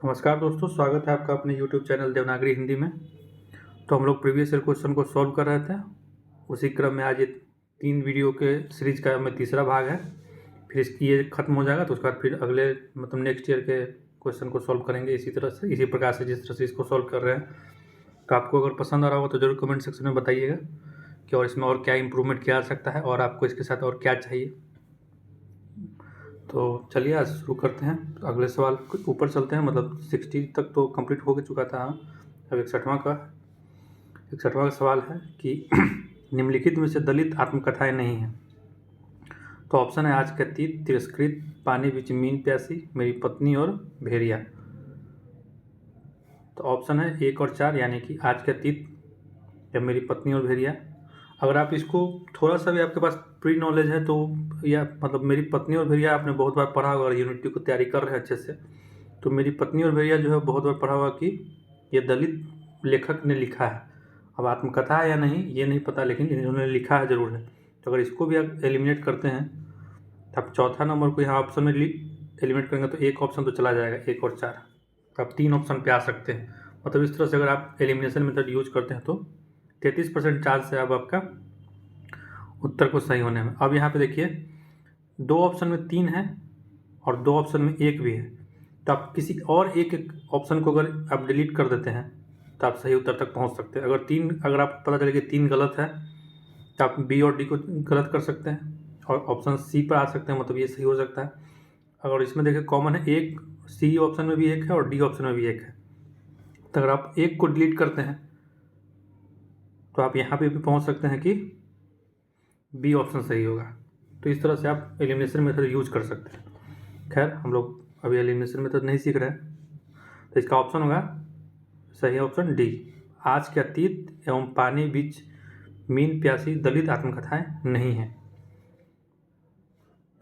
नमस्कार दोस्तों, स्वागत है आपका अपने YouTube चैनल देवनागरी हिंदी में। तो हम लोग प्रीवियस ईयर क्वेश्चन को सॉल्व कर रहे थे। उसी क्रम में आज ये 3 वीडियो के सीरीज का में तीसरा भाग है। फिर इसकी ये खत्म हो जाएगा तो उसके बाद फिर अगले नेक्स्ट ईयर के क्वेश्चन को सॉल्व करेंगे इसी तरह से, इसी प्रकार से जिस तरह से इसको सॉल्व कर रहे हैं। तो आपको अगर पसंद आ रहा हो तो ज़रूर कमेंट सेक्शन में बताइएगा कि और इसमें और क्या इम्प्रूवमेंट किया जा सकता है और आपको इसके साथ और क्या चाहिए। तो चलिए आज शुरू करते हैं। तो अगले सवाल के ऊपर चलते हैं। 60 तक तो कंप्लीट हो चुका था। अब 61वां का सवाल है कि निम्नलिखित में से दलित आत्मकथाएं नहीं हैं। तो ऑप्शन है आज के अतीत, तिरस्कृत, पानी बीच मीन प्यासी, मेरी पत्नी और भेड़िया। तो ऑप्शन है 1 और 4 यानी कि आज के अतीत या मेरी पत्नी और भेड़िया। अगर आप इसको थोड़ा सा भी आपके पास प्री नॉलेज है तो या मेरी पत्नी और भेड़िया आपने बहुत बार पढ़ा होगा, यूनिटी को तैयारी कर रहे हैं अच्छे से, तो मेरी पत्नी और भेड़िया जो है बहुत बार पढ़ा होगा कि ये दलित लेखक ने लिखा है। अब आत्मकथा है या नहीं ये नहीं पता, लेकिन इन्होंने लिखा है ज़रूर है। तो अगर इसको भी आप एलिमिनेट करते हैं तो आप चौथा नंबर को यहाँ ऑप्शन में एलिमिनेट करेंगे तो एक ऑप्शन तो चला जाएगा, 1 और 4। तो आप 3 ऑप्शन पे आ सकते हैं। इस तरह से अगर आप एलिमिनेशन मेथड यूज करते हैं तो 33% चांस है अब आपका उत्तर को सही होने में। अब यहाँ पे देखिए 2 ऑप्शन में 3 है और 2 ऑप्शन में 1 भी है। तो आप किसी और एक ऑप्शन को अगर आप डिलीट कर देते हैं तो आप सही उत्तर तक पहुँच सकते हैं। अगर आप पता चले कि 3 गलत है तो आप बी और डी को गलत कर सकते हैं और ऑप्शन सी पर आ सकते हैं, ये सही हो सकता है। अगर इसमें देखिए कॉमन है, एक सी ऑप्शन में भी 1 है और डी ऑप्शन में भी 1 है। तो अगर आप 1 को डिलीट करते हैं तो आप यहाँ पे भी पहुँच सकते हैं कि बी ऑप्शन सही होगा। तो इस तरह से आप एलिमिनेशन मेथड यूज कर सकते हैं। खैर हम लोग अभी एलिमिनेशन मेथड नहीं सीख रहे हैं, तो इसका ऑप्शन होगा सही ऑप्शन डी, आज के अतीत एवं पानी बीच मीन प्यासी दलित आत्मकथाएं नहीं हैं।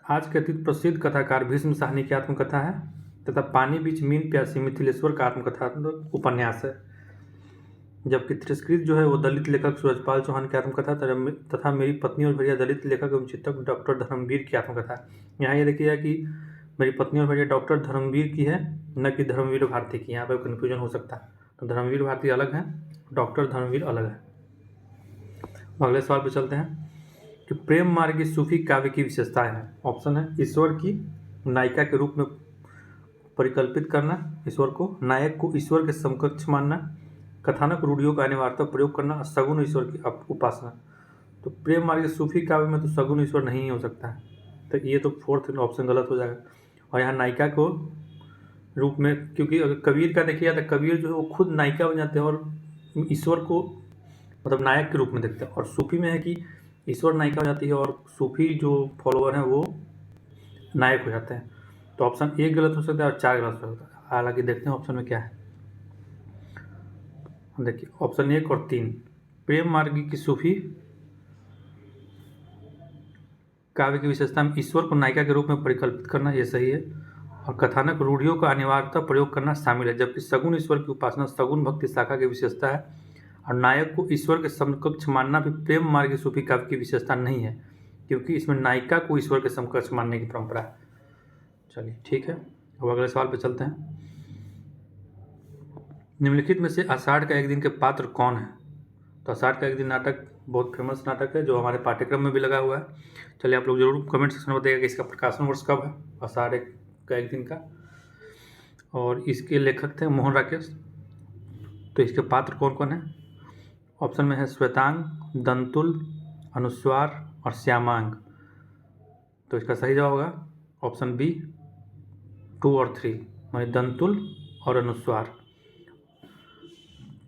आज के अतीत प्रसिद्ध कथाकार भीष्म साहनी की आत्मकथा है तथा पानी बीच मीन प्यासी मिथिलेश्वर का आत्मकथात्मक उपन्यास है, जबकि तिरस्कृत जो है वो दलित लेखक सूरजपाल चौहान की आत्मकथा तथा मेरी पत्नी और भेड़िया दलित लेखक एवं चिंतक डॉक्टर धर्मवीर की आत्मकथा। यहाँ ये देखिए कि मेरी पत्नी और भेड़िया डॉक्टर धर्मवीर की है, न कि धर्मवीर भारती की। यहाँ पर कन्फ्यूजन हो सकता है, तो धर्मवीर भारती अलग है, डॉक्टर धर्मवीर अलग है। अगले सवाल पर चलते हैं कि प्रेम मार्गी सूफी काव्य की विशेषताएं हैं। ऑप्शन है ईश्वर की नायिका के रूप में परिकल्पित करना, ईश्वर को नायक को ईश्वर के समकक्ष मानना, कथानक रूढ़ियों का अनिवार्यता प्रयोग करना, सगुण ईश्वर की उपासना। तो प्रेम मार्ग सूफी काव्य में तो सगुण ईश्वर नहीं हो सकता है, तो ये तो 4th ऑप्शन गलत हो जाएगा। और यहाँ नायिका को रूप में, क्योंकि अगर कबीर का देखिए तो कबीर जो है वो खुद नायिका बन जाते हैं और ईश्वर को नायक के रूप में देखते हैं। और सूफी में है कि ईश्वर नायिका हो जाती है और सूफी जो फॉलोअर हैं वो नायक हो जाते हैं। तो ऑप्शन 1 गलत हो सकता है और 4 गलत हो सकता है। हालांकि देखते हैं ऑप्शन में क्या है। देखिए ऑप्शन 1 और 3, प्रेम मार्गी की सूफी काव्य की विशेषता में ईश्वर को नायिका के रूप में परिकल्पित करना, ये सही है। और कथानक रूढ़ियों का अनिवार्यता प्रयोग करना शामिल है, जबकि सगुण ईश्वर की उपासना सगुण भक्ति शाखा की विशेषता है और नायक को ईश्वर के समकक्ष मानना भी प्रेम मार्गी सूफी काव्य की विशेषता नहीं है, क्योंकि इसमें नायिका को ईश्वर के समकक्ष मानने की परंपरा है। चलिए ठीक है, अब अगले सवाल पर चलते हैं। निम्नलिखित में से आषाढ़ का एक दिन के पात्र कौन है। तो आषाढ़ का एक दिन नाटक बहुत फेमस नाटक है जो हमारे पाठ्यक्रम में भी लगा हुआ है। चलिए आप लोग जरूर कमेंट सेक्शन में बताइएगा कि इसका प्रकाशन वर्ष कब है, आषाढ़ का एक दिन का। और इसके लेखक थे मोहन राकेश। तो इसके पात्र कौन कौन है। ऑप्शन में है श्वेतांग, दंतुल, अनुस्वार और श्यामांग। तो इसका सही जवाब होगा ऑप्शन बी 2 और 3, मानी दंतुल और अनुस्वार।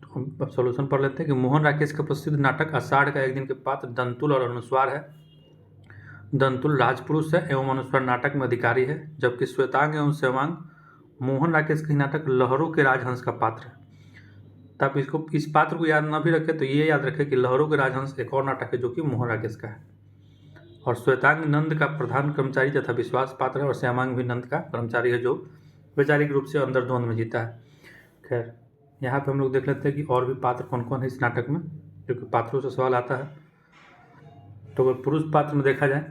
अब सॉल्यूशन पढ़ लेते हैं कि मोहन राकेश का प्रसिद्ध नाटक आषाढ़ का एक दिन के पात्र दंतुल और अनुस्वार है। दंतुल राजपुरुष है एवं अनुस्वार नाटक में अधिकारी है, जबकि श्वेतांग एवं श्यामांग मोहन राकेश का नाटक लहरों के राजहंस का पात्र है। तो आप इस पात्र को याद ना भी रखें तो ये याद रखें कि लहरों के राजहंस एक और नाटक है जो कि मोहन राकेश का है। और श्वेतांग नंद का प्रधान कर्मचारी तथा विश्वास पात्र है और श्यामांग भी नंद का कर्मचारी है जो वैचारिक रूप से अंतर्द्वंद में जीता है। खैर यहाँ पे हम लोग देख लेते हैं कि और भी पात्र कौन कौन है इस नाटक में, क्योंकि पात्रों से सवाल आता है। तो अगर पुरुष पात्र में देखा जाए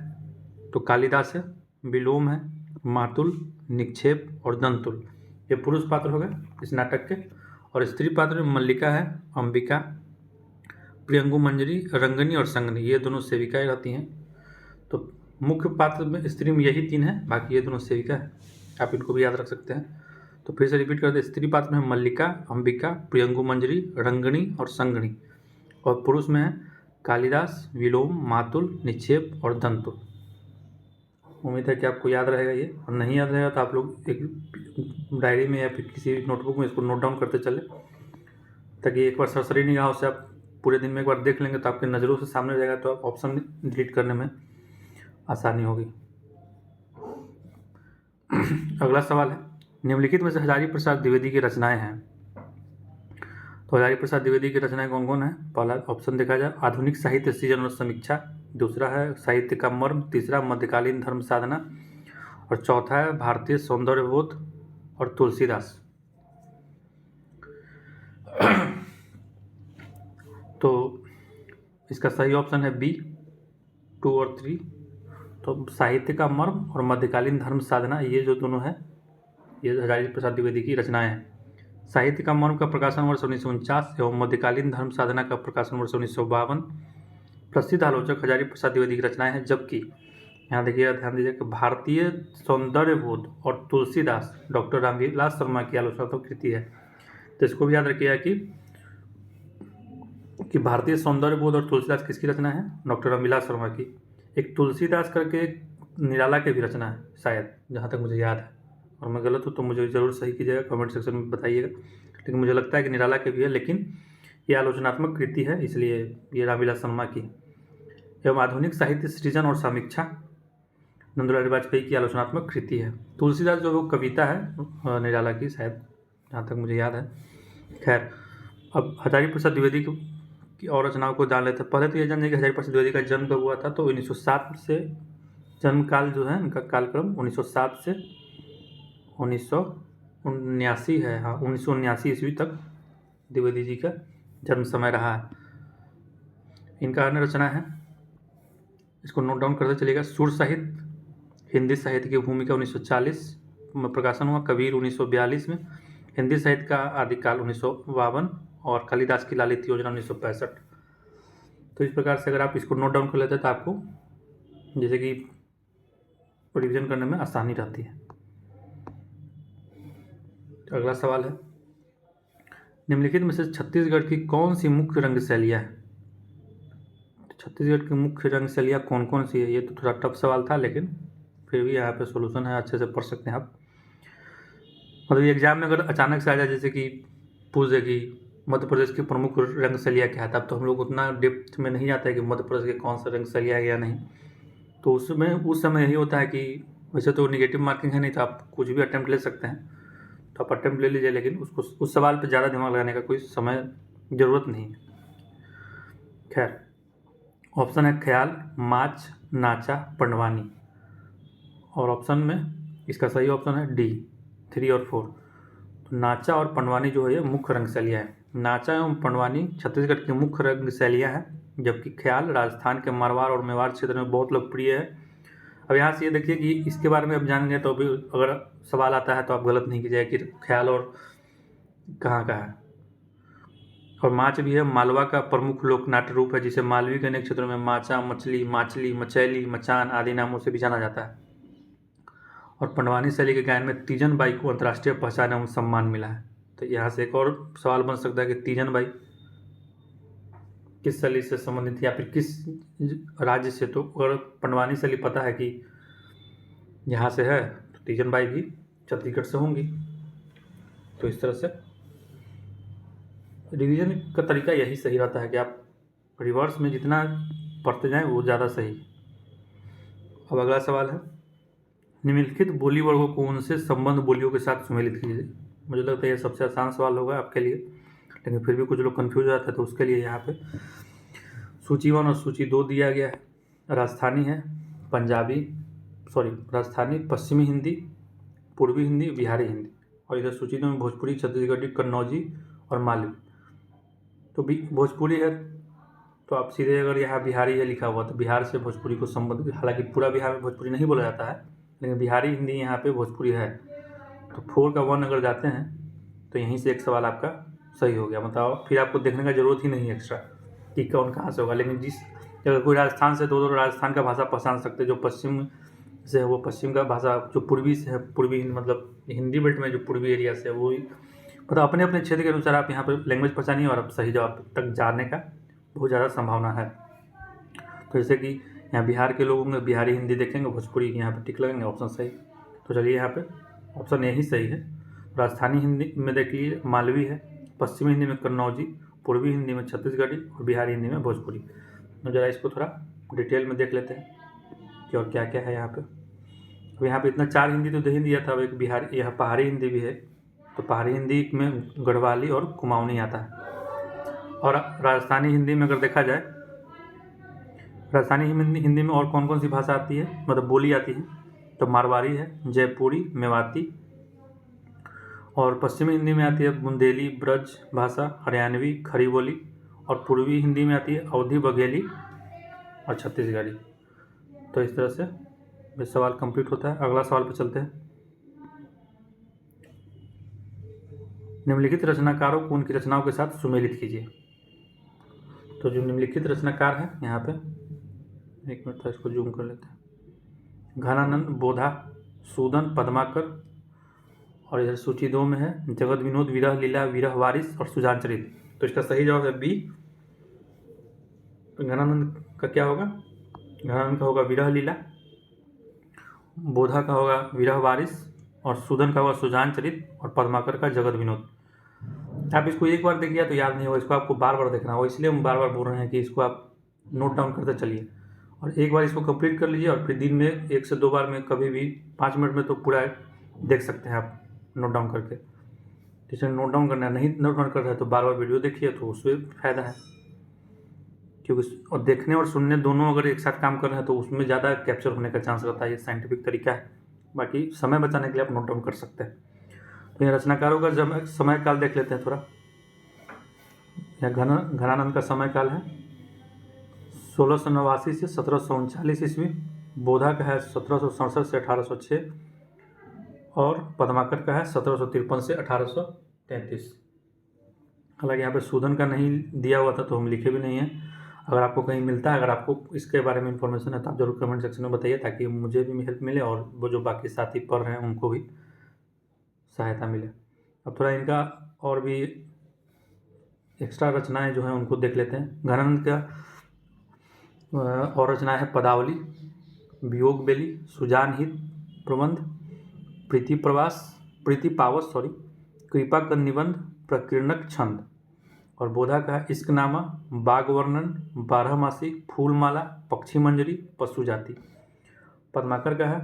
तो कालिदास है, विलोम है, मातुल, निक्षेप और दंतुल। ये पुरुष पात्र हो गए इस नाटक के। और स्त्री पात्र में मल्लिका है, अंबिका, प्रियंगु मंजरी, रंगनी और संगनी, ये दोनों सेविकाएं रहती हैं। तो मुख्य पात्र में स्त्री में यही 3 है, बाकी ये दोनों सेविका है, आप इनको भी याद रख सकते हैं। तो फिर से रिपीट करते हैं, स्त्री पात्र में मल्लिका, अंबिका, प्रियंगु मंजरी, रंगनी और संगनी। और पुरुष में है कालिदास, विलोम, मातुल, निक्षेप और दंतुल। उम्मीद है कि आपको याद रहेगा ये, और नहीं याद रहेगा तो आप लोग एक डायरी में या फिर किसी नोटबुक में इसको नोट डाउन करते चले, ताकि एक बार सरसरी निगाहों से आप पूरे दिन में एक बार देख लेंगे तो आपके नज़रों से सामने रहेगा, तो आप ऑप्शन डिलीट करने में आसानी होगी। अगला सवाल है, निम्नलिखित में से हजारी प्रसाद द्विवेदी की रचनाएं हैं। तो हजारी प्रसाद द्विवेदी की रचनाएं कौन कौन है? पहला ऑप्शन देखा जाए, आधुनिक साहित्य सृजन और समीक्षा, दूसरा है साहित्य का मर्म, तीसरा मध्यकालीन धर्म साधना, और चौथा है भारतीय सौंदर्यबोध और तुलसीदास। तो इसका सही ऑप्शन है बी, 2 और 3। तो साहित्य का मर्म और मध्यकालीन धर्म साधना, ये जो दोनों है ये हजारी प्रसाद द्विवेदी की रचनाएं हैं। साहित्य का मर्म का प्रकाशन वर्ष 1949 एवं मध्यकालीन धर्म साधना का प्रकाशन वर्ष 1952। प्रसिद्ध आलोचक हजारी प्रसाद द्विवेदी की रचनाएं हैं। जबकि यहाँ देखिए, ध्यान दीजिए कि भारतीय सौंदर्यबोध और तुलसीदास डॉक्टर रामविलास शर्मा की आलोचनात्मक कृति है। तो इसको भी याद रखिएगा कि भारतीय सौंदर्यबोध और तुलसीदास किसकी रचना है? डॉक्टर रामविलास शर्मा की। एक तुलसीदास करके एक निराला की भी रचना है शायद, जहाँ तक मुझे याद है, और मैं गलत हूँ तो मुझे ज़रूर सही कीजिएगा, कमेंट सेक्शन में बताइएगा। लेकिन मुझे लगता है कि निराला के भी है, लेकिन ये आलोचनात्मक कृति है, इसलिए ये रामविलास शर्मा की। एवं आधुनिक साहित्य सृजन और समीक्षा नंदलाल वाजपेयी की आलोचनात्मक कृति है। तुलसीदास जो वो कविता है निराला की शायद, जहाँ तक मुझे याद है। खैर, अब हजारी प्रसाद द्विवेदी की और रचनाओं को जान लेते हैं। पहले तो ये जान जाए कि हजारी प्रसाद द्विवेदी का जन्म कब हुआ था। तो 1907 से जन्म काल जो है उनका कालक्रम 1907 से 1979 है। हाँ, 1979 ईस्वी तक द्विवेदी जी का जन्म समय रहा है। इनका अन्य रचना है, इसको नोट डाउन करते चलिएगा। सुर साहित्य, हिंदी साहित्य की भूमिका 1940 में प्रकाशन हुआ, कबीर 1942 में, हिंदी साहित्य का आदिकाल 1952 और कालिदास की लालित योजना 1965। तो इस प्रकार से अगर आप इसको नोट डाउन कर लेते हैं तो आपको जैसे कि रिवीजन करने में आसानी रहती है। अगला सवाल है, निम्नलिखित में से छत्तीसगढ़ की कौन सी मुख्य रंग शैलियाँ हैं? छत्तीसगढ़ की मुख्य रंग शैलियाँ कौन कौन सी है? ये तो थोड़ा टफ सवाल था, लेकिन फिर भी यहाँ पे सॉल्यूशन है, अच्छे से पढ़ सकते हैं आप। मतलब ये एग्जाम में अगर अचानक से आ जाए, जैसे कि पूछ दे कि मध्य प्रदेश की प्रमुख रंग शैलियाँ क्या है, तब तो हम लोग उतना डेप्थ में नहीं आता है कि मध्य प्रदेश के कौन सा रंग शैलियाँ है या नहीं। तो उसमें उस समय यही होता है कि वैसे तो नेगेटिव मार्किंग है नहीं, तो आप कुछ भी अटैम्प्ट ले सकते हैं, तो आप अटैम्प्ट ले लीजिए, लेकिन उसको उस सवाल पर ज़्यादा दिमाग लगाने का कोई समय ज़रूरत नहीं है। खैर, ऑप्शन है ख्याल, माच, नाचा, पंडवानी, और ऑप्शन में इसका सही ऑप्शन है डी, 3 और 4। तो नाचा और पंडवानी जो है ये मुख्य रंग शैलियाँ हैं। नाचा एवं पंडवानी छत्तीसगढ़ की मुख्य रंग शैलियाँ हैं, जबकि ख्याल राजस्थान के मारवाड़ और मेवाड़ क्षेत्र में बहुत लोकप्रिय है। अब यहाँ से ये देखिए कि इसके बारे में आप जानेंगे तो भी अगर सवाल आता है तो आप गलत नहीं कीजिएगा कि ख्याल और कहाँ का है। और माच भी है, मालवा का प्रमुख लोक नाट्य रूप है, जिसे मालवी के अनेक क्षेत्रों में माचा, मछली, माचली, मचैली, मचान आदि नामों से भी जाना जाता है। और पंडवानी शैली के गायन में तीजन बाई को अंतर्राष्ट्रीय पहचान एवं सम्मान मिला है। तो यहाँ से एक और सवाल बन सकता है कि तीजन बाई किस शैली से संबंधित या फिर किस राज्य से। तो अगर पंडवानी शैली पता है कि यहाँ से है, तो तीजन बाई भी छत्तीसगढ़ से होंगी। तो इस तरह से रिवीजन का तरीका यही सही रहता है कि आप रिवर्स में जितना पढ़ते जाएं वो ज़्यादा सही। अब अगला सवाल है, निम्नलिखित बोली वर्गों को उनसे संबंध बोलियों के साथ सुमेलित कीजिए। मुझे लगता है ये सबसे आसान सवाल होगा आपके लिए, लेकिन फिर भी कुछ लोग कंफ्यूज हो जाते हैं, तो उसके लिए यहाँ पे सूची 1 और सूची 2 दिया गया है। राजस्थानी है, राजस्थानी, पश्चिमी हिंदी, पूर्वी हिंदी, बिहारी हिंदी, और इधर सूची 2 में भोजपुरी, छत्तीसगढ़ी, कन्नौजी और मालवी। तो भोजपुरी है, तो आप सीधे अगर यहाँ बिहारी है लिखा हुआ तो बिहार से भोजपुरी को संबंधित, हालांकि पूरा बिहार में भोजपुरी नहीं बोला जाता है, लेकिन बिहारी हिंदी यहाँ पे भोजपुरी है, तो 4 का 1 अगर जाते हैं तो यहीं से एक सवाल आपका सही हो गया। मतलब फिर आपको देखने का ज़रूरत ही नहीं है एक्स्ट्रा कि कौन कहाँ से होगा। लेकिन अगर कोई राजस्थान से तो राजस्थान का भाषा पहचान सकते हैं, जो पश्चिम से है वो पश्चिम का भाषा, जो पूर्वी से है पूर्वी, मतलब हिंदी बेल्ट में जो पूर्वी एरिया से है वो मतलब अपने अपने क्षेत्र के अनुसार आप यहाँ पर लैंग्वेज पहचानिए और आप सही जवाब तक जाने का बहुत ज़्यादा संभावना है। तो जैसे कि यहाँ बिहार के लोग होंगे, बिहारी हिंदी देखेंगे, भोजपुरी यहाँ पे टिक लगेंगे, ऑप्शन सही। तो चलिए यहाँ पे ऑप्शन यही सही है। राजस्थानी हिंदी में देखिए मालवी है, पश्चिमी हिंदी में कन्नौजी, पूर्वी हिंदी में छत्तीसगढ़ी और बिहारी हिंदी में भोजपुरी। तो जरा इसको थोड़ा डिटेल में देख लेते हैं कि और क्या क्या है यहाँ पे। तो यहाँ पे इतना 4 हिंदी तो दे ही दिया था। अब एक बिहारी, यहाँ पहाड़ी हिंदी भी है, तो पहाड़ी हिंदी में गढ़वाली और कुमाऊनी आता है। और राजस्थानी हिंदी में अगर देखा जाए, राजस्थानी हिंदी में और कौन कौन सी भाषा आती है, मतलब बोली आती है, तो मारवाड़ी है, जयपुरी, मेवाती, और पश्चिमी हिंदी में आती है बुंदेली, ब्रज भाषा, हरियाणवी, खड़ी बोली, और पूर्वी हिंदी में आती है अवधी, बघेली और छत्तीसगढ़ी। तो इस तरह से ये सवाल कंप्लीट होता है। अगला सवाल पर चलते हैं। निम्नलिखित रचनाकारों को उनकी रचनाओं के साथ सुमेलित कीजिए। तो जो निम्नलिखित रचनाकार हैं यहाँ पे, एक मिनट था, इसको जूम कर लेते हैं। घनानंद, बोधा, सूदन, पद्माकर, और इधर सूची 2 में है जगत विनोद, विरह लीला, विरह वारिस और सुजान चरित। तो इसका सही जवाब है बी। तो घनानंद का क्या होगा? घनानंद का होगा विरह लीला, बोधा का होगा विरह वारिस, और सूदन का होगा सुजान चरित, और पद्माकर का जगत विनोद। आप इसको एक बार देखिए तो याद नहीं होगा, इसको आपको बार बार देखना होगा। इसलिए हम बार बार बोल रहे हैं कि इसको आप नोट डाउन करते चलिए, और एक बार इसको कंप्लीट कर लीजिए, और फिर दिन में 1 से 2 बार में कभी भी 5 मिनट में तो पूरा देख सकते हैं आप नोट डाउन करके। जिसे नोट डाउन करना नहीं नोट डाउन कर रहे हैं तो बार बार वीडियो देखिए, तो उसमें फ़ायदा है। क्योंकि और देखने और सुनने दोनों अगर एक साथ काम कर रहे हैं तो उसमें ज़्यादा कैप्चर होने का चांस रहता है। ये साइंटिफिक तरीका है। बाकी समय बचाने के लिए आप नोट डाउन कर सकते हैं। तो ये रचनाकारों का समय काल देख लेते हैं थोड़ा। यह घनानंद का समय काल है 1689 से 1739 ईस्वी। बोधा का है 1767 से 1806, और पद्माकर का है 1753 से 1833। हालांकि यहाँ पे सूदन का नहीं दिया हुआ था तो हम लिखे भी नहीं हैं। अगर आपको कहीं मिलता है, अगर आपको इसके बारे में इन्फॉर्मेशन है तो आप जरूर कमेंट सेक्शन में बताइए, ताकि मुझे भी हेल्प मिले और वो जो बाकी साथी पढ़ रहे हैं उनको भी सहायता मिले। अब थोड़ा इनका और भी एक्स्ट्रा रचनाएं जो हैं उनको देख लेते हैं। घनानंद का और रचनाएं है पदावली, वियोग बेली, सुजान हित प्रबंध, प्रीति पावस, कृपा का निबंध, प्रकीर्णक छंद। और बोधा का है इश्कनामा, बाग वर्णन, बारहमासी, फूलमाला, पक्षी मंजरी, पशु जाति। पद्माकर का है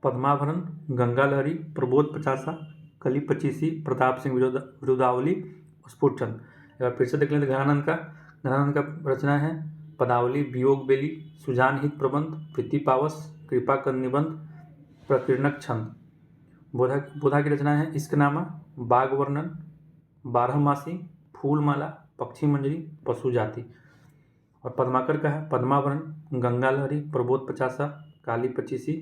पद्माभरण, गंगा लहरी, प्रबोध पचासा, कली पचीसी, प्रताप सिंह विरुदावली, स्फुट चंद। एक बार फिर से देख लेते। घनानंद का रचना है पदावली, वियोग बेली, सुजान हित प्रबंध, प्रीति पावस, कृपा का निबंध, प्रकीर्णक छंद। बोधा की रचना है इश्कनामा, बाग वर्णन, बारहमासी, फूलमाला, पक्षी मंजरी, पशु जाति। और पद्माकर का है पद्माभरण, गंगा लहरी, प्रबोध पचासा, कली पचीसी,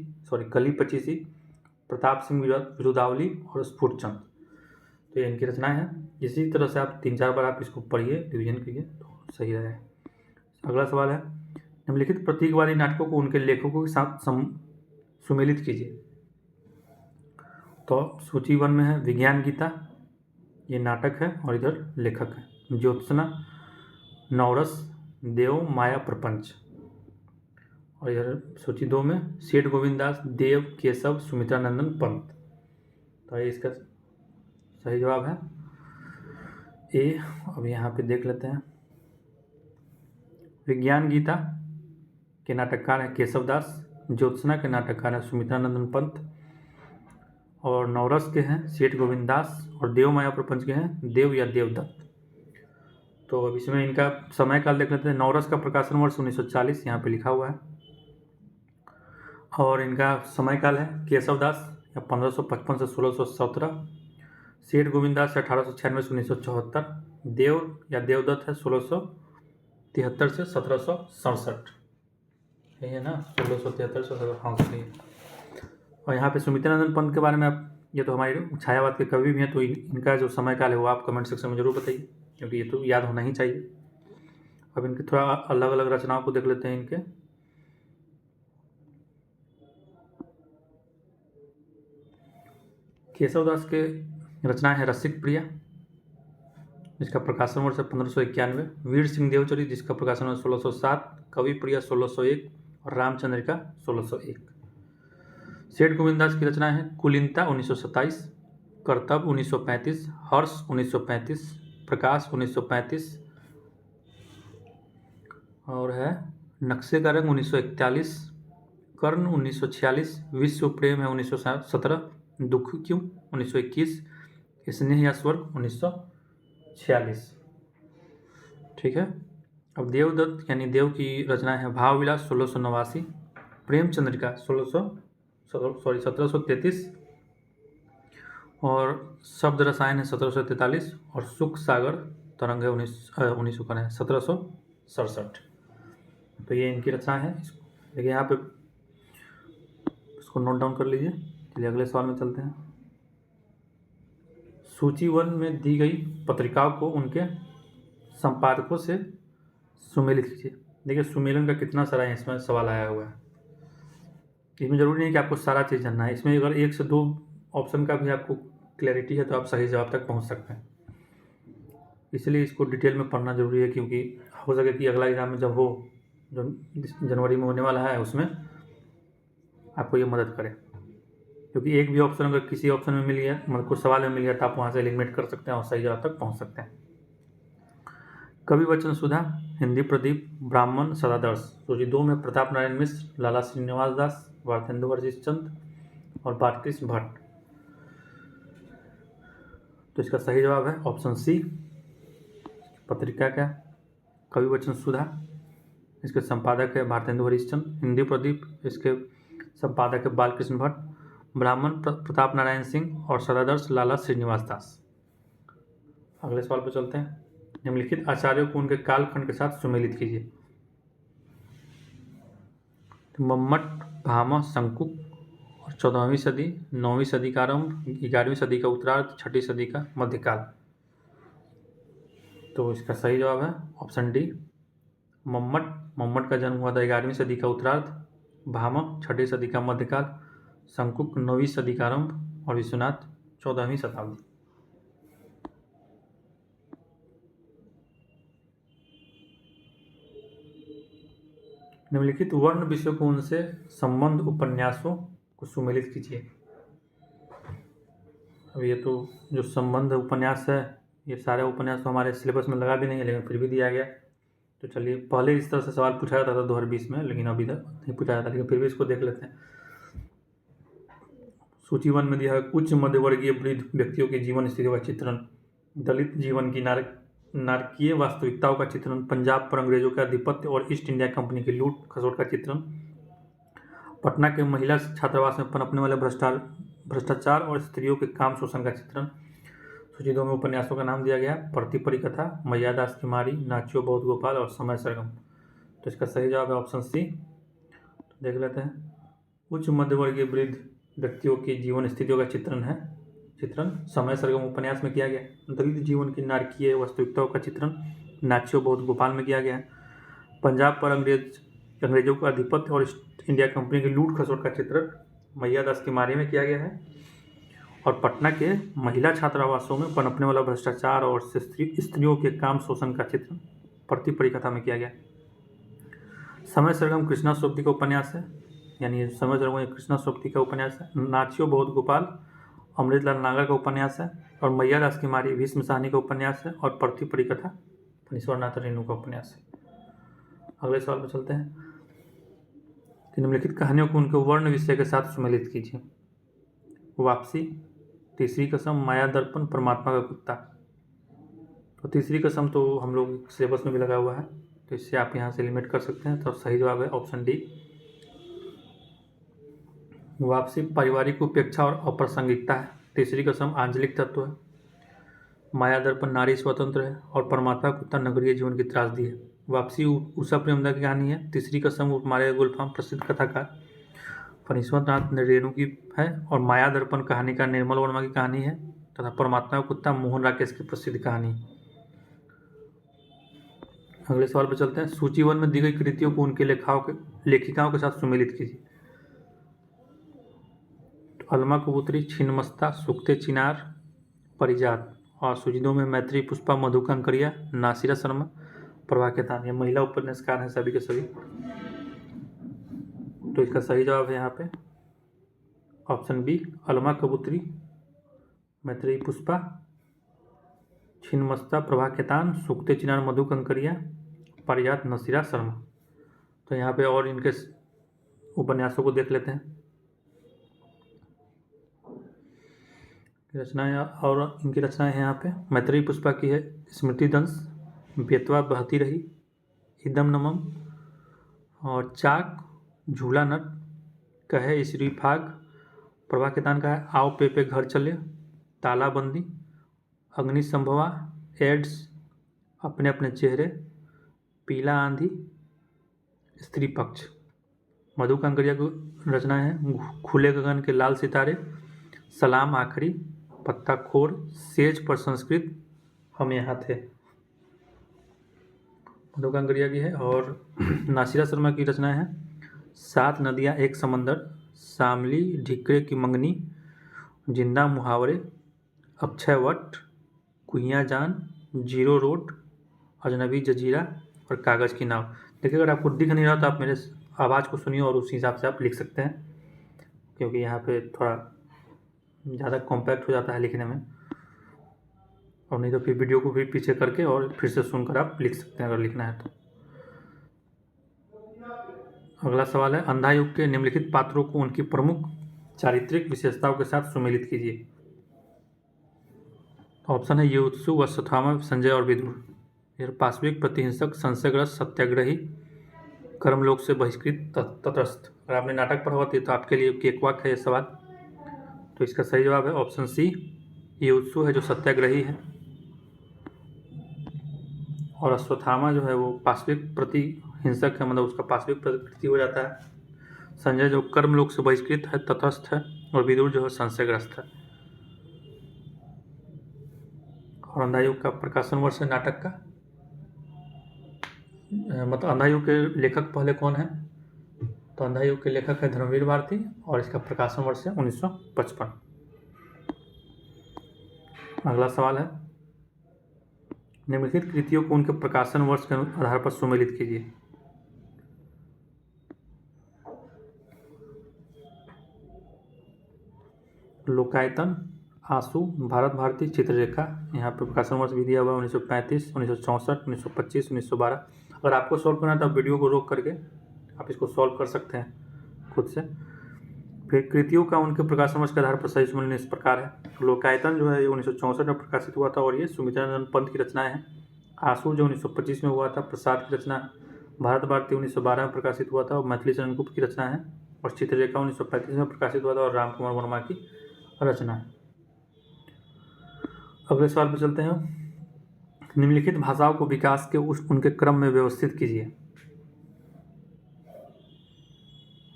प्रताप सिंह विरुदावली और स्फुट चंद। तो ये इनकी रचनाएं हैं। इसी तरह से आप 3-4 बार आप इसको पढ़िए, रिवीजन करिए तो सही रहेगा। अगला सवाल है निम्नलिखित प्रतीकवादी नाटकों को उनके लेखकों के साथ सुमेलित कीजिए। तो सूची 1 में है विज्ञान गीता, ये नाटक है और इधर लेखक है ज्योत्सना, नवरस, देव, माया प्रपंच। और इधर सूची 2 में सेठ गोविंददास, देव, केशव, सुमित्रानंदन पंत। तो ये इसका सही जवाब है ए। अब यहाँ पे देख लेते हैं। विज्ञान गीता के नाटककार हैं केशव दास, ज्योत्सना के नाटककार हैं सुमित्रानंदन पंत, और नवरस के हैं सेठ गोविंद दास, और देव माया प्रपंच के हैं देव या देवदत्त। तो अब इसमें इनका समय काल देख लेते हैं। नवरस का प्रकाशन वर्ष 1940 यहाँ पे लिखा हुआ है, और इनका समय काल है केशव दास 1555 से 1617, सेठ गोविंद दास 1896 से 1974, देव या देवदत्त है 1673 से 1767। यही है ना, 1673 से 1767। हाँ सही है। और यहाँ पे सुमित्रानंदन पंत के बारे में आप ये तो हमारे छायावाद के कवि भी हैं, तो इनका जो समय काल है वो आप कमेंट सेक्शन में ज़रूर बताइए, क्योंकि ये तो याद होना ही चाहिए। अब इनके थोड़ा अलग अलग रचनाओं को देख लेते हैं इनके। केशवदास के रचना है रसिक प्रिया, जिसका प्रकाशन वर्ष है 1591। वीर सिंह देवचरी, जिसका प्रकाशन वर्ष 1607। कवि प्रिया 1601 और रामचंद्रिका 1601। सेठ गोविंददास की रचना है कुलीनता 1927, कर्तव्य 1935, हर्ष 1935, प्रकाश 1935 और है नक्शे का रंग 1941, कर्ण 1946, विश्व प्रेम है 1917, दुख क्यों 1921, स्नेह या स्वर्ग 1946। ठीक है। अब देवदत्त यानी देव की रचना है भाव विलास 1689, प्रेमचंद्रिका 1733 और शब्द रसायन है 1743 और सुख सागर तरंग है 1767। तो ये इनकी रचना है। देखिए यहाँ पे इसको नोट डाउन कर लीजिए। चलिए अगले सवाल में चलते हैं। सूची 1 में दी गई पत्रिकाओं को उनके संपादकों से सुमेलित कीजिए। देखिए सुमेलन का कितना सारा इसमें सवाल आया हुआ है। इसमें ज़रूरी नहीं कि आपको सारा चीज़ जानना है। इसमें अगर 1 से 2 ऑप्शन का भी आपको क्लैरिटी है तो आप सही जवाब तक पहुंच सकते हैं। इसलिए इसको डिटेल में पढ़ना ज़रूरी है, क्योंकि हो सके कि अगला एग्जाम में जब हो, जो जनवरी में होने वाला है, उसमें आपको ये मदद करे। क्योंकि एक भी ऑप्शन अगर किसी ऑप्शन में मिल गया, मतलब कुछ सवाल में मिल गया, तो आप वहाँ से एलिमिनेट कर सकते हैं और सही जवाब तक पहुँच सकते हैं। कवि वचन सुधा, हिंदी प्रदीप, ब्राह्मण, सदादर्श। सूची 2 में प्रताप नारायण मिश्र, लाला श्रीनिवास दास, भारतेंदु हरिश्चंद्र और बालकृष्ण भट्ट। तो इसका सही जवाब है ऑप्शन सी। पत्रिका क्या? कवि वचन सुधा। इसके संपादक है भारतेंदु हरिश्चंद्र। हिंदी प्रदीप, इसके संपादक है बालकृष्ण भट्ट। ब्राह्मण प्रताप नारायण सिंह और सदादर्श लाला श्रीनिवास दास। अगले सवाल पर चलते हैं। निम्नलिखित आचार्यों को उनके कालखंड के साथ सुमेलित कीजिए। मम्मट, भामा, शंकुक और 14वीं सदी, 9वीं सदी का आरंभ, 11वीं सदी का उत्तरार्ध, 6ठी सदी का मध्यकाल। तो इसका सही जवाब है ऑप्शन डी। मम्मट का जन्म हुआ था 11वीं सदी का उत्तरार्ध, भामा 6ठी सदी का मध्यकाल, शंकुक 9वीं सदी का आरंभ और विश्वनाथ 14वीं शताब्दी। निम्नलिखित वर्ण विषयों को उनसे संबंध उपन्यासों को सुमेलित कीजिए। अब ये तो जो संबंध उपन्यास है, ये सारे उपन्यास तो हमारे सिलेबस में लगा भी नहीं है, लेकिन फिर भी दिया गया। तो चलिए, पहले इस तरह से सवाल पूछा जाता था 2020 में, लेकिन अभी तक नहीं पूछा जाता, लेकिन फिर भी इसको देख लेते हैं। सूची 1 में दिया है उच्च मध्यवर्गीय वृद्ध व्यक्तियों की जीवन स्थितियों का चित्रण, दलित जीवन की नारकीय वास्तविकताओं का चित्रण, पंजाब पर अंग्रेजों का आधिपत्य और ईस्ट इंडिया कंपनी की लूट खसोट का चित्रण, पटना के महिला छात्रावास में पनपने वाले भ्रष्टाचार और स्त्रियों के काम शोषण का चित्रण। सूची 2 में उपन्यासों का नाम दिया गया प्रति परिकथा, मैयादास की मारी, नाचियो बहुत गोपाल और समय सरगम। तो इसका सही जवाब है ऑप्शन सी। तो देख लेते हैं। उच्च मध्यवर्गीय वृद्ध व्यक्तियों की जीवन स्थितियों का चित्रण समय सरगम उपन्यास में किया गया। दलित जीवन की नारकीय वास्तविकताओं का चित्रण नाचियो बहुत गोपाल में किया गया। पंजाब पर अंग्रेजों का आधिपत्य और ईस्ट इंडिया कंपनी की लूट खसोट का चित्रण मैयादास की मारी में किया गया है। और पटना के महिला छात्रावासों में पनपने वाला भ्रष्टाचार और स्त्रियों के काम शोषण का चित्रण प्रति परिकथा में किया गया। समय सरगम कृष्णा सोबती का उपन्यास है, यानी समय सरगम कृष्णा सोबती का उपन्यास है। नाचियो बहुत गोपाल अमृतलाल नागर का उपन्यास है। और मैयादास की मारी भीष्म साहनी का उपन्यास है। और प्रति परिकथा फणीश्वरनाथ रेणु का उपन्यास है। अगले सवाल पर चलते हैं कि निम्नलिखित कहानियों को उनके वर्ण विषय के साथ सुमेलित कीजिए। वापसी, तीसरी कसम, माया दर्पण, परमात्मा का कुत्ता। तो तीसरी कसम तो हम लोग सिलेबस में भी लगा हुआ है, तो इससे आप यहाँ से एलिमिनेट कर सकते हैं। तो सही जवाब है ऑप्शन डी। वापसी पारिवारिक उपेक्षा और अप्रासंगिकता है। तीसरी कसम आंचलिक तत्व है। माया दर्पण नारी स्वतंत्र है। और परमात्मा कुत्ता नगरीय जीवन की त्रासदी है। वापसी उषा प्रेमदा की कहानी है। तीसरी कसम मारे गुलफाम प्रसिद्ध कथाकार। फणीश्वरनाथ रेणु की है, और माया दर्पण कहानी का निर्मल वर्मा की कहानी है, तथा परमात्मा का कुत्ता मोहन राकेश की प्रसिद्ध कहानी। अगले सवाल पर चलते हैं। सूची 1 में दी गई कृतियों को उनके लेखिकाओं के साथ सुमेलित कीजिए। तो अलमा कबूतरी, छिन्नमस्ता, सूखते चिनार, परिजात। और सूची 2 में मैत्री पुष्पा, मधु कंकरिया, नासिरा शर्मा, प्रभा केतान। ये महिला उपन्यासकार हैं सभी के सभी। तो इसका सही जवाब है यहाँ पे ऑप्शन बी, अलमा कबूतरी, मैत्री पुष्पा, छिन्नमस्ता प्रभा केतान, सूखते चिनार मधु कंकरिया, पारिजात नसीरा शर्मा। तो यहाँ पे और इनके उपन्यासों को देख लेते हैं। रचनाएं और इनकी रचनाएं हैं यहाँ पे। मैत्रेयी पुष्पा की है स्मृति दंश, बेतवा बहती रही, इदम नमम, और चाक, झूला नट, कहे श्री फाग। प्रभा केतान का है आओ पे घर चले, तालाबंदी, अग्निसंभवा, एड्स, अपने अपने चेहरे, पीला आंधी, स्त्री पक्ष। मधु कंकरिया की रचनाएं हैं खुले गगन के लाल सितारे, सलाम आखिरी, पत्ता खोर, सेज पर संस्कृत, हम यहाँ थे। मधु कंकरिया की है। और नासिरा शर्मा की रचनाएं हैं 7 नदियाँ एक समंदर, शामली, ढिकरे की मंगनी, जिंदा मुहावरे, अक्षयवट, कुइयाँ जान, जीरो रोड, अजनबी जजीरा, और कागज़ की नाव। देखिए अगर आपको दिख नहीं रहा तो आप मेरे आवाज़ को सुनिए और उसी हिसाब से आप लिख सकते हैं, क्योंकि यहाँ पे थोड़ा ज़्यादा कॉम्पैक्ट हो जाता है लिखने में। और नहीं तो फिर वीडियो को भी पीछे करके और फिर से सुनकर आप लिख सकते हैं अगर लिखना है तो। अगला सवाल है अंधा युग के निम्नलिखित पात्रों को उनकी प्रमुख चारित्रिक विशेषताओं के साथ सुमेलित कीजिए। ऑप्शन है युत्सु, अश्वत्थामा, संजय और विदुर। यह पाशविक, प्रतिहिंसक, संशयग्रस्त, सत्याग्रही, कर्मलोक से बहिष्कृत, तटस्थ। अगर आपने नाटक पढ़ा होती तो आपके लिए केकवाक है ये सवाल। तो इसका सही जवाब है ऑप्शन सी, युत्सु है जो सत्याग्रही है, और अश्वत्थामा जो है वो पाशविक प्रतिहिंसक है, मतलब उसका पाशविक प्रकृति हो जाता है। संजय जो कर्मलोक से बहिष्कृत है, तटस्थ है, और विदुर जो है संशयग्रस्त है। और अंधा युग का प्रकाशन वर्ष है नाटक का, मतलब अंधा युग के लेखक पहले कौन है? तो अंधा युग के लेखक है धर्मवीर भारती, और इसका प्रकाशन वर्ष है 1955। अगला सवाल है निम्नलिखित कृतियों को उनके प्रकाशन वर्ष के आधार पर सुमेलित कीजिए। लोकायतन, आंसू, भारत भारती, चित्ररेखा। यहाँ पे प्रकाशन वर्ष भी दिया हुआ 1935, 1964, 1925, 1912। अगर आपको सॉल्व करना है तो आप वीडियो को रोक करके आप इसको सॉल्व कर सकते हैं खुद से। फिर कृतियों का उनके प्रकाशन वर्ष के आधार पर सही सुमेलन इस प्रकार है। लोकायतन जो है ये 1964 में प्रकाशित हुआ था, और ये सुमित्रानंद पंत की रचनाएं हैं। आंसू जो 1925 में हुआ था, प्रसाद की रचना। भारत भारती 1912 में प्रकाशित हुआ था और मैथिली चरण गुप्त की रचना है। और चित्ररेखा 1935 में प्रकाशित हुआ था और रामकुमार वर्मा की रचना है। अगले सवाल पर चलते हैं। निम्नलिखित भाषाओं को विकास के उनके क्रम में व्यवस्थित कीजिए।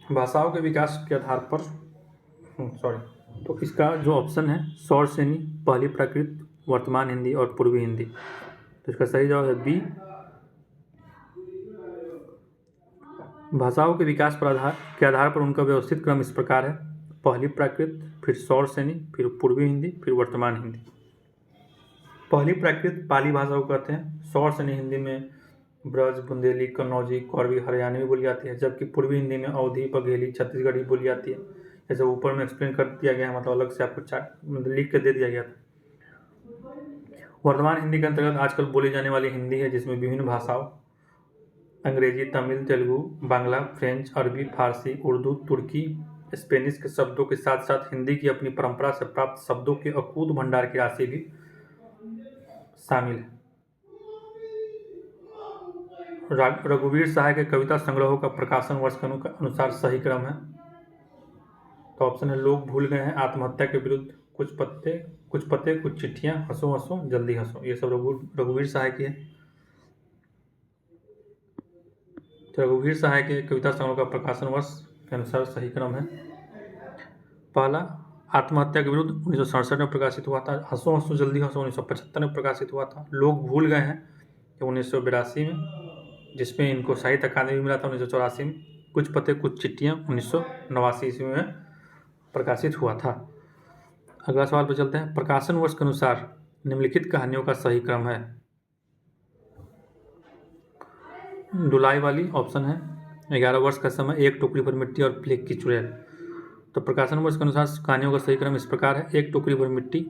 भाषाओं के विकास के आधार पर तो इसका जो ऑप्शन है सौर श्रेणी, पहली प्राकृत, वर्तमान हिंदी और पूर्वी हिंदी। तो इसका सही जवाब है बी। भाषाओं के विकास के आधार पर उनका व्यवस्थित क्रम इस प्रकार है: पहली प्राकृत, फिर सौर श्रेणी, फिर पूर्वी हिंदी, फिर वर्तमान हिंदी। पहली प्राकृत पाली भाषा को कहते हैं। सौर श्रेणी हिंदी में ब्रज, बुंदेली, कन्नौजी, कौरवी, हरियाणवी बोली जाती है, जबकि पूर्वी हिंदी में अवधी, बघेली, छत्तीसगढ़ी बोली जाती है। जैसे ऊपर में एक्सप्लेन कर दिया गया है, मतलब अलग से आपको लिख के दे दिया गया था। वर्तमान हिंदी के अंतर्गत आजकल बोली जाने वाली हिंदी है, जिसमें विभिन्न भाषाओं अंग्रेजी, तमिल, तेलुगु, बांग्ला, फ्रेंच, अरबी, फारसी, उर्दू, तुर्की, स्पेनिश के शब्दों के साथ साथ हिंदी की अपनी परंपरा से प्राप्त शब्दों के अकूत भंडार की राशि भी शामिल है। रघुवीर सहाय के कविता संग्रहों का प्रकाशन वर्ष के अनुसार सही क्रम है। तो ऑप्शन है लोग भूल गए हैं, आत्महत्या के विरुद्ध, कुछ पते, कुछ चिट्ठियां, हंसो हंसो जल्दी हंसो। ये सब रघुवीर सहाय की है। तो रघुवीर सहाय के कविता संग्रह का प्रकाशन वर्ष के अनुसार सही क्रम है पहला आत्महत्या के विरुद्ध 1967 में प्रकाशित हुआ था। हंसो हंसो जल्दी हंसो 1975 में प्रकाशित हुआ था। लोग भूल गए हैं कि 1982 में, जिसमें इनको साहित्य अकादमी मिला था 1984 में। कुछ पते कुछ चिट्ठियाँ 1989 ईस्वी में प्रकाशित हुआ था। अगला सवाल पर चलते हैं। प्रकाशन वर्ष के अनुसार निम्नलिखित कहानियों का सही क्रम है। धुलाई वाली ऑप्शन है। 11 वर्ष का समय, एक टोकरी भर मिट्टी और प्लेग की चुड़ैल। तो प्रकाशन वर्ष के अनुसार कहानियों का सही क्रम इस प्रकार है। एक टोकरी भर मिट्टी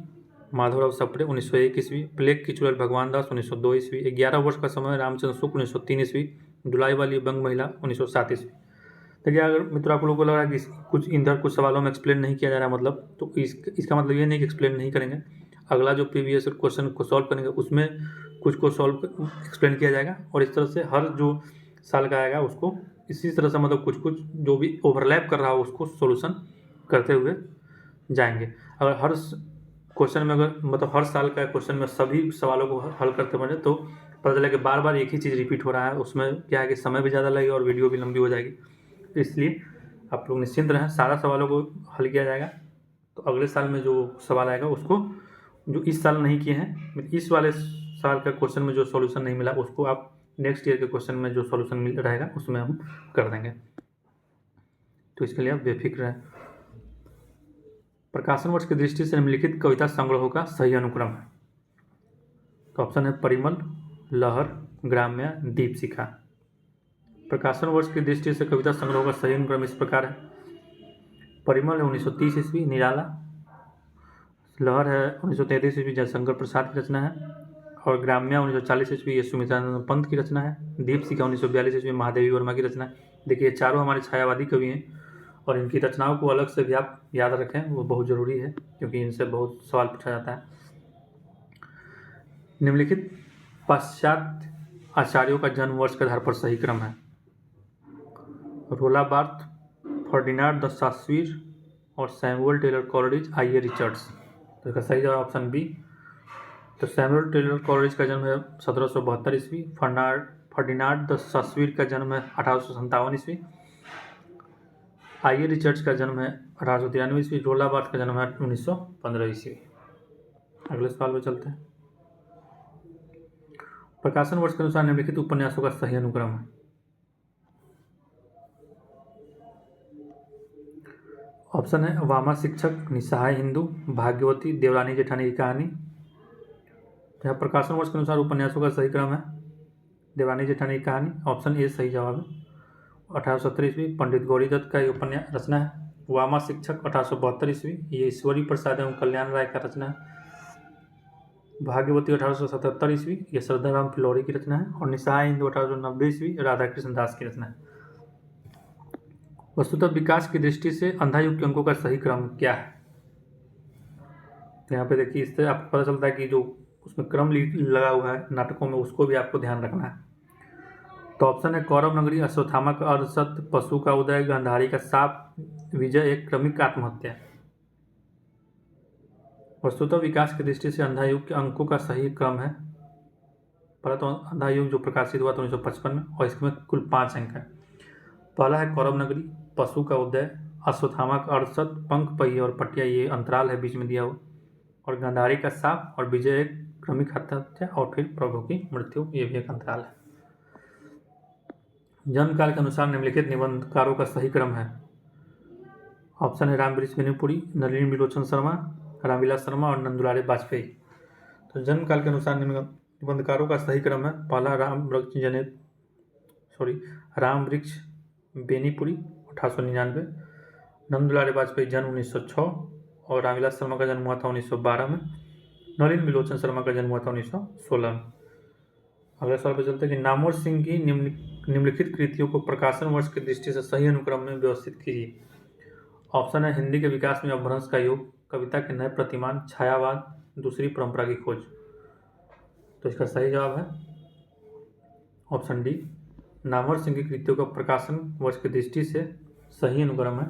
माधवराव सप्रे 1901 ईस्वी, प्लेग की चुड़ैल भगवान दास 1902 ईस्वी, 11 वर्ष का समय रामचंद्र शुक्ल 1903 ईस्वी, धुलाई वाली बंग महिला 1907 ईस्वी। देखिए, अगर मित्रों आप लोगों को लग रहा है कि कुछ इधर कुछ सवालों में एक्सप्लेन नहीं किया जा रहा है मतलब, तो इसका मतलब ये नहीं कि एक्सप्लेन नहीं करेंगे। अगला जो प्रीवियस क्वेश्चन को सॉल्व करेंगे उसमें कुछ को सॉल्व एक्सप्लेन किया जाएगा, और इस तरह से हर जो साल का आएगा उसको इसी तरह से मतलब कुछ कुछ जो भी ओवरलैप कर रहा हो उसको सोल्यूशन करते हुए जाएंगे। अगर हर क्वेश्चन में मतलब हर साल का क्वेश्चन में सभी सवालों को हल करते बने तो पता चला कि बार बार एक ही चीज़ रिपीट हो रहा है, उसमें क्या है कि समय भी ज़्यादा लगेगा और वीडियो भी लंबी हो जाएगी। तो इसलिए आप लोग निश्चिंत रहें, सारा सवालों को हल किया जाएगा। तो अगले साल में जो सवाल आएगा उसको, जो इस साल नहीं किए हैं, इस वाले साल का क्वेश्चन में जो सॉल्यूशन नहीं मिला उसको आप नेक्स्ट ईयर के क्वेश्चन में जो सॉल्यूशन मिल रहेगा उसमें हम कर देंगे। तो इसके लिए आप बेफिक्र रहें। प्रकाशन वर्ष की दृष्टि से निम्नलिखित कविता संग्रहों का सही अनुक्रम है। तो ऑप्शन है परिमल, लहर, ग्राम्य, दीपशिखा। प्रकाशन वर्ष की दृष्टि से कविता संग्रहों का सही अनुक्रम इस प्रकार है। परिमल है 1930 ईस्वी, निराला। लहर है 1933 ईस्वी, जयशंकर प्रसाद की रचना है। और ग्राम्य 1940 ईस्वी, ये सुमित्रानंद पंत की रचना है। दीपशिखा 1942 ईस्वी, महादेवी वर्मा की रचना है। देखिए, चारों हमारे छायावादी कवि हैं और इनकी रचनाओं को अलग से भी आप याद रखें, वो बहुत ज़रूरी है क्योंकि इनसे बहुत सवाल पूछा जाता है। निम्नलिखित पाश्चात्य आचार्यों का जन्म वर्ष के आधार पर सही क्रम है। रोला बार्थ, फर्डिनांड द सास्वीर और Samuel Taylor Coleridge, I A. Richards. तो इसका सही जवाब ऑप्शन बी। तो सैमुअल टेलर कॉलरिज का जन्म है 1772 ईस्वी। फर्डिनांड द सास्वीर का जन्म है 1857 ईस्वी। आई.ए. रिचर्ड्स का जन्म है 1893 ईस्वी। रोला बार्थ का जन्म है 1915 ईस्वी। अगले सवाल पर चलते हैं। प्रकाशन वर्ष के अनुसार निम्नलिखित उपन्यासों का सही अनुक्रम है। ऑप्शन है वामा शिक्षक, निसहाय हिंदू, भाग्यवती, देवरानी जेठानी की कहानी। यहाँ प्रकाशन वर्ष के अनुसार उपन्यासों का सही क्रम है देवरानी जेठानी की कहानी। ऑप्शन ए सही जवाब है। 1870 ईस्वी, पंडित गौरी दत्त का ये उपन्यास रचना है। वामा शिक्षक 1872 ईस्वी, ये ईश्वरी प्रसाद एवं कल्याण राय का रचना है। भाग्यवती 1877 ईस्वी, ये श्रद्धाराम फिलौरी की रचना है। और निसहाय हिंदू 1890 ईस्वी, राधाकृष्ण दास की रचना है। वस्तुतः विकास की दृष्टि से अंधा युग के अंकों का सही क्रम क्या है। यहाँ पे देखिए, इससे आपको पता चलता है कि जो उसमें क्रम लगा हुआ है नाटकों में उसको भी आपको ध्यान रखना है। तो ऑप्शन है कौरव नगरी, अश्वत्थामा का अर्धसत्य, पशु का उदय, गांधारी का शाप, विजय एक क्रमिक आत्महत्या। वस्तुतः विकास की दृष्टि से अंधा युग के अंकों का सही क्रम है। पहला तो अंधा युग जो प्रकाशित हुआ था 1955 में, और इसमें कुल 5 अंक है। पहला है कौरव नगरी, पशु का उदय, अश्वत्थामा का अर्धसत्य, पंख पहिए और पटिया, ये अंतराल है बीच में दिया हुआ, और गांधारी का शाप और विजय एक क्रमिक आत्महत्या, और फिर प्रभु की मृत्यु, ये भी एक अंतराल है। जन्म काल के अनुसार निम्नलिखित निबंधकारों का सही क्रम है। ऑप्शन है रामवृक्ष बेनीपुरी, नलिनी बिलोचन शर्मा, रामविलास शर्मा और नंदुलारे वाजपेयी। तो जन्म काल के अनुसार निबंधकारों का सही क्रम है। पहला रामवृक्ष बेनीपुरी 1899, नंदुलारे वाजपेयी जन्म 1906, और रामविलास शर्मा का जन्म हुआ था 1912 में। नलिनी बिलोचन शर्मा का जन्म हुआ था 1916 में। अगले सवाल पर चलते हैं कि नामवर सिंह की निम्नलिखित कृतियों को प्रकाशन वर्ष की दृष्टि से सही अनुक्रम में व्यवस्थित कीजिए। ऑप्शन है हिंदी के विकास में अपभ्रंश का योग, कविता के नए प्रतिमान, छायावाद, दूसरी परंपरा की खोज। तो इसका सही जवाब है ऑप्शन डी। नामवर सिंह की कृतियों का प्रकाशन वर्ष की दृष्टि से सही अनुक्रम है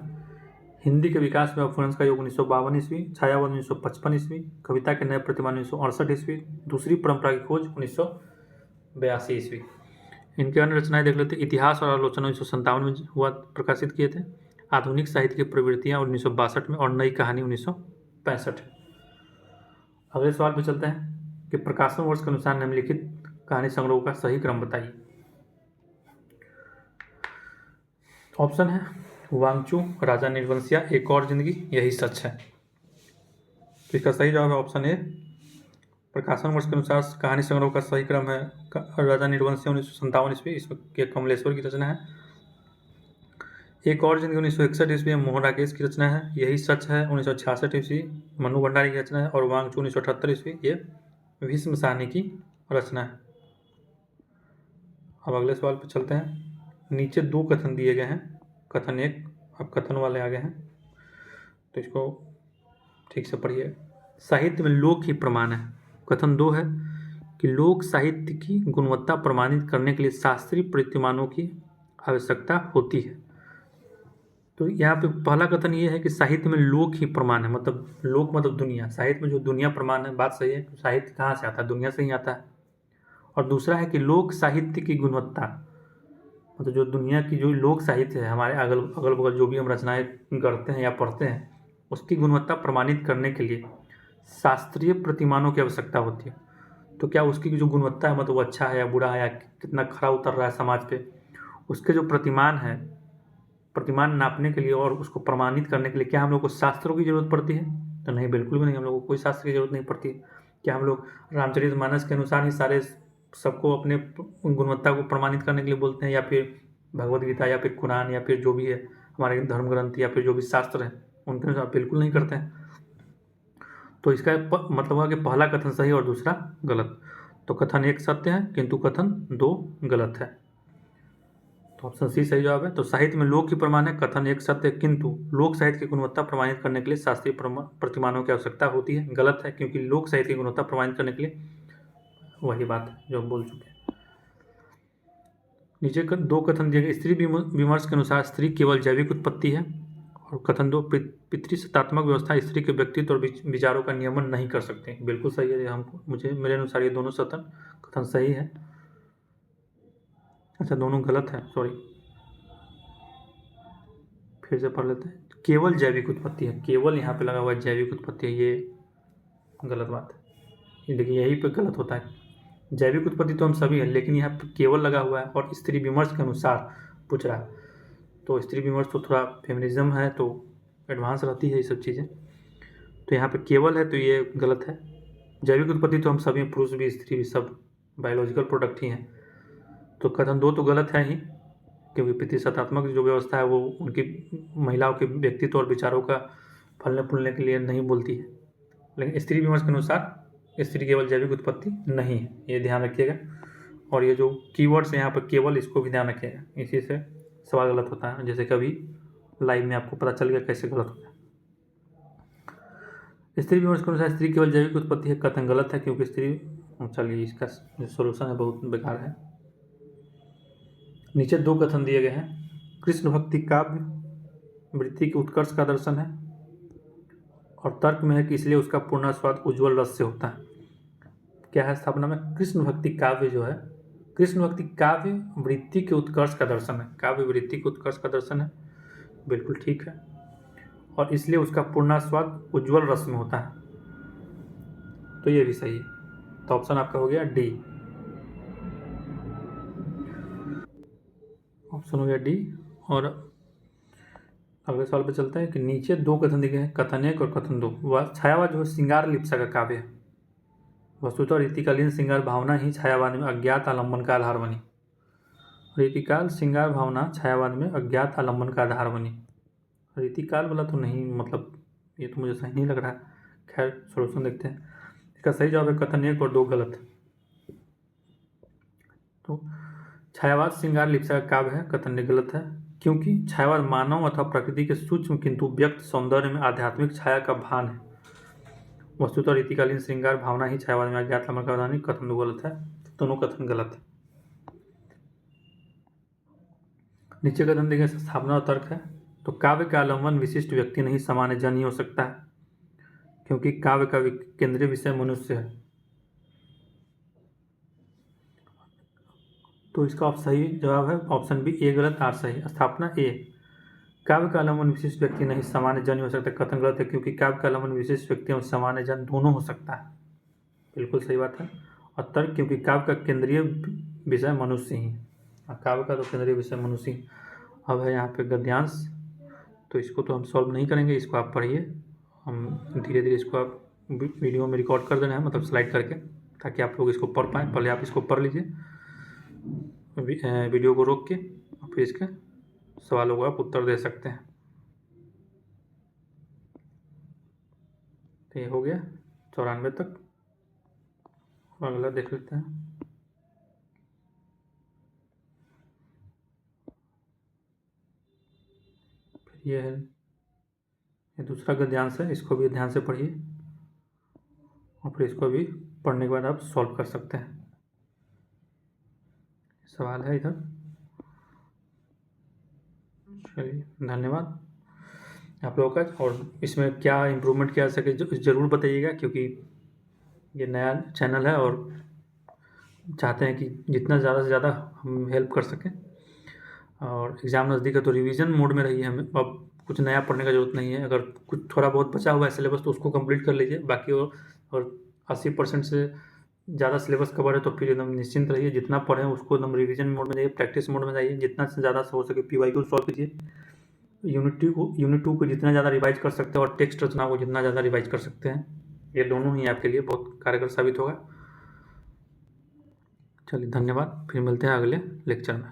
हिंदी के विकास में अपभ्रंश का योग 1952 ईस्वी, छायावाद 1955 ईस्वी, कविता के नए प्रतिमान 1968 ईस्वी, दूसरी परंपरा की खोज 1982 ईस्वी। इनके अन्य रचनाएं देख लेते। इतिहास और आलोचना 1957 में हुआ प्रकाशित किए थे। आधुनिक साहित्य की प्रवृत्तियाँ 1962 में और नई कहानी 1965। अगले सवाल पे चलते हैं कि प्रकाशन वर्ष के अनुसार निम्नलिखित कहानी संग्रह का सही क्रम बताइए। ऑप्शन है वांगचू, राजा निर्वंशिया, एक और जिंदगी, यही सच है। तो इसका सही जवाब है ऑप्शन ए। प्रकाशन वर्ष के अनुसार कहानी संग्रह का सही क्रम है राजा निर्वंशिया 1957 ईस्वी, इसमें कमलेश्वर की रचना है। एक और जिंदगी 1961 ईस्वी में मोहन राकेश की रचना है, यही सच है 1966 ईस्वी मनु भंडारी की रचना है। और वांगचू 1978 ईस्वी ये भीष्म साहनी की रचना है। अब अगले सवाल पर चलते हैं। नीचे दो कथन दिए गए हैं, कथन एक, अब कथन वाले आगे हैं, तो इसको ठीक से पढ़िए। साहित्य में लोक ही प्रमाण है। कथन दो है कि लोक साहित्य की गुणवत्ता प्रमाणित करने के लिए शास्त्रीय प्रतिमानों की आवश्यकता होती है। तो यहाँ पे पहला कथन ये है कि साहित्य में लोक ही प्रमाण है, मतलब लोक मतलब दुनिया, साहित्य में जो दुनिया प्रमाण है, बात सही है। साहित्य कहाँ से आता है? दुनिया से ही आता है। और दूसरा है कि लोक साहित्य की गुणवत्ता, मतलब जो दुनिया की जो लोक साहित्य है, हमारे अगल बगल जो भी हम रचनाएं करते हैं या पढ़ते हैं, उसकी गुणवत्ता प्रमाणित करने के लिए शास्त्रीय प्रतिमानों की आवश्यकता होती है। तो क्या उसकी जो गुणवत्ता है, मतलब वो अच्छा है या बुरा है या कितना खरा उतर रहा है समाज पे, उसके जो प्रतिमान है, प्रतिमान नापने के लिए और उसको प्रमाणित करने के लिए क्या हम लोग को शास्त्रों की जरूरत पड़ती है? तो नहीं, बिल्कुल भी नहीं, हम लोग को कोई शास्त्र की जरूरत नहीं पड़ती। क्या हम लोग रामचरितमानस के अनुसार ही सारे सबको अपने गुणवत्ता को प्रमाणित करने के लिए बोलते हैं, या फिर भगवद गीता या फिर कुरान या फिर जो भी है हमारे धर्म ग्रंथ या फिर जो भी शास्त्र हैं उनके अनुसार? बिल्कुल नहीं करते हैं। तो इसका मतलब हुआ कि पहला कथन सही और दूसरा गलत। तो कथन एक सत्य है किंतु कथन दो गलत है। तो ऑप्शन सी सही जवाब है। तो साहित्य में लोक की प्रमाण है, कथन एक सत्य, किंतु लोक साहित्य की गुणवत्ता प्रमाणित करने के लिए शास्त्रीय प्रतिमानों की आवश्यकता होती है, गलत है, क्योंकि लोक साहित्य की गुणवत्ता प्रमाणित करने के लिए वही बात है जो हम बोल चुके हैं। नीचे दो कथन दिए गए। स्त्री विमर्श के अनुसार स्त्री केवल जैविक उत्पत्ति है। और कथन दो, पितृसत्तात्मक व्यवस्था स्त्री के व्यक्तित्व और विचारों का नियमन नहीं कर सकते। बिल्कुल सही है, हमको मेरे अनुसार ये दोनों कथन सही है। अच्छा, दोनों गलत है, सॉरी, फिर से पढ़ लेते हैं। केवल जैविक उत्पत्ति है, केवल यहाँ पे लगा हुआ है जैविक उत्पत्ति है, ये गलत बात है। देखिए यही पे गलत होता है। जैविक उत्पत्ति तो हम सभी हैं, लेकिन यहाँ पे केवल लगा हुआ है और स्त्री विमर्श के अनुसार पूछ रहा है। तो स्त्री विमर्श तो थोड़ा फेमिनिज्म है, तो एडवांस रहती है ये सब चीज़ें। तो यहाँ पे केवल है, तो ये गलत है। जैविक उत्पत्ति तो हम सभी, पुरुष भी स्त्री भी सब बायोलॉजिकल प्रोडक्ट ही हैं। तो कथन दो तो गलत है ही, क्योंकि पितृसत्तात्मक जो व्यवस्था है वो उनकी महिलाओं के व्यक्तित्व और विचारों का फलने फूलने के लिए नहीं बोलती है। लेकिन स्त्री विमर्श के अनुसार स्त्री केवल जैविक उत्पत्ति नहीं है, ये ध्यान रखिएगा। और ये जो कीवर्ड्स हैं यहाँ पर केवल, इसको भी ध्यान रखिएगा, इसी से सवाल गलत होता है। जैसे कभी लाइव में आपको पता चल गया कैसे गलत होता है। स्त्री विमर्श के अनुसार स्त्री केवल जैविक उत्पत्ति है, कथन गलत है, क्योंकि स्त्री, चलिए इसका जो सोल्यूशन है बहुत बेकार है। नीचे दो कथन दिए गए हैं। कृष्ण भक्ति काव्य वृत्ति के उत्कर्ष का दर्शन है, और तर्क में है कि इसलिए उसका पूर्ण स्वाद उज्ज्वल रस से होता है। क्या है स्थापना में? कृष्ण भक्ति काव्य जो है, कृष्ण भक्ति काव्य वृत्ति के उत्कर्ष का दर्शन है, काव्य वृत्ति के उत्कर्ष का दर्शन है, बिल्कुल ठीक है। और इसलिए उसका पूर्ण स्वाद उज्ज्वल रस में होता है, तो ये भी सही है। तो ऑप्शन आपका हो गया डी, ऑप्शन हो गया डी। और अगले सवाल पे चलते हैं कि नीचे दो कथन दिए हैं, कथन एक और कथन दो। वह छायावाद जो है श्रृंगार लिप्सा का काव्य है। वस्तुतः रीतिकालीन श्रृंगार भावना ही छायावाद में अज्ञात आलम्बन का आधार बनी। रीतिकाल श्रृंगार भावना छायावाद में अज्ञात आलम्बन का आधार बनी। रीतिकाल वाला तो नहीं, मतलब ये तो मुझे सही नहीं लग रहा है। खैर सोल्यूशन देखते हैं। इसका सही जवाब है कथन एक और दो गलत। तो छायावाद श्रृंगार लिप्सा का काव्य है, कथन एक गलत है, क्योंकि छायावाद मानव अथवा प्रकृति के सूक्ष्म किंतु व्यक्त सौंदर्य में आध्यात्मिक छाया का भान है। वस्तुतः रीतिकालीन श्रृंगार भावना ही छायावाद में अज्ञात आलम्बन का आधार नहीं, कथन दो गलत है, दोनों कथन गलत है। नीचे कथन देंगे स्थापना और तर्क है। तो काव्य का आलम्बन विशिष्ट व्यक्ति नहीं सामान्य जन ही हो सकता है, क्योंकि काव्य का केंद्रीय विषय मनुष्य है। तो इसका सही जवाब है ऑप्शन बी, ए गलत आर सही। स्थापना ए, काव्य का अवलंबन विशिष्ट व्यक्ति नहीं सामान्य जन ही हो सकता है। कथन गलत है, क्योंकि काव्य का अवलंबन विशिष्ट व्यक्ति और सामान्य जन दोनों हो सकता है। बिल्कुल सही बात है। और तर्क, क्योंकि काव्य का केंद्रीय विषय मनुष्य ही है। काव्य का तो केंद्रीय विषय मनुष्य ही। अब है यहाँ पे गद्यांश, तो इसको तो हम सॉल्व नहीं करेंगे, इसको आप पढ़िए। हम धीरे धीरे इसको आप वीडियो में रिकॉर्ड कर देना है, मतलब स्लाइड करके, ताकि आप लोग इसको पढ़ पाएँ। पहले आप इसको पढ़ लीजिए वीडियो को रोक के, और फिर इसके सवालों को आप उत्तर दे सकते हैं। तो ये हो गया 94 तक। अगला देख लेते हैं। फिर ये है, ये दूसरा गद्यांश है, इसको भी ध्यान से पढ़िए, और फिर इसको भी पढ़ने के बाद आप सॉल्व कर सकते हैं। सवाल है इधर। चलिए, धन्यवाद आप लोगों का। और इसमें क्या इम्प्रूवमेंट किया जा सके ज़रूर बताइएगा, क्योंकि ये नया चैनल है और चाहते हैं कि जितना ज़्यादा से ज़्यादा हम हेल्प कर सकें। और एग्ज़ाम नज़दीक है तो रिवीजन मोड में रहिए। हमें अब कुछ नया पढ़ने का ज़रूरत नहीं है। अगर कुछ थोड़ा बहुत बचा हुआ है सिलेबस तो उसको कंप्लीट कर लीजिए, बाकी और 80% से ज़्यादा सिलेबस कवर है तो फिर एकदम निश्चिंत रहिए। जितना पढ़ें उसको एकदम रिवीजन मोड में जाइए, प्रैक्टिस मोड में जाइए। जितना से ज़्यादा हो सके PYQ सॉल्व कीजिए। यूनिट 2 को जितना ज़्यादा रिवाइज कर सकते हैं, और टेक्स्ट रचना को जितना ज़्यादा रिवाइज कर सकते हैं, ये दोनों ही आपके लिए बहुत कारगर साबित होगा। चलिए, धन्यवाद। फिर मिलते हैं अगले लेक्चर में।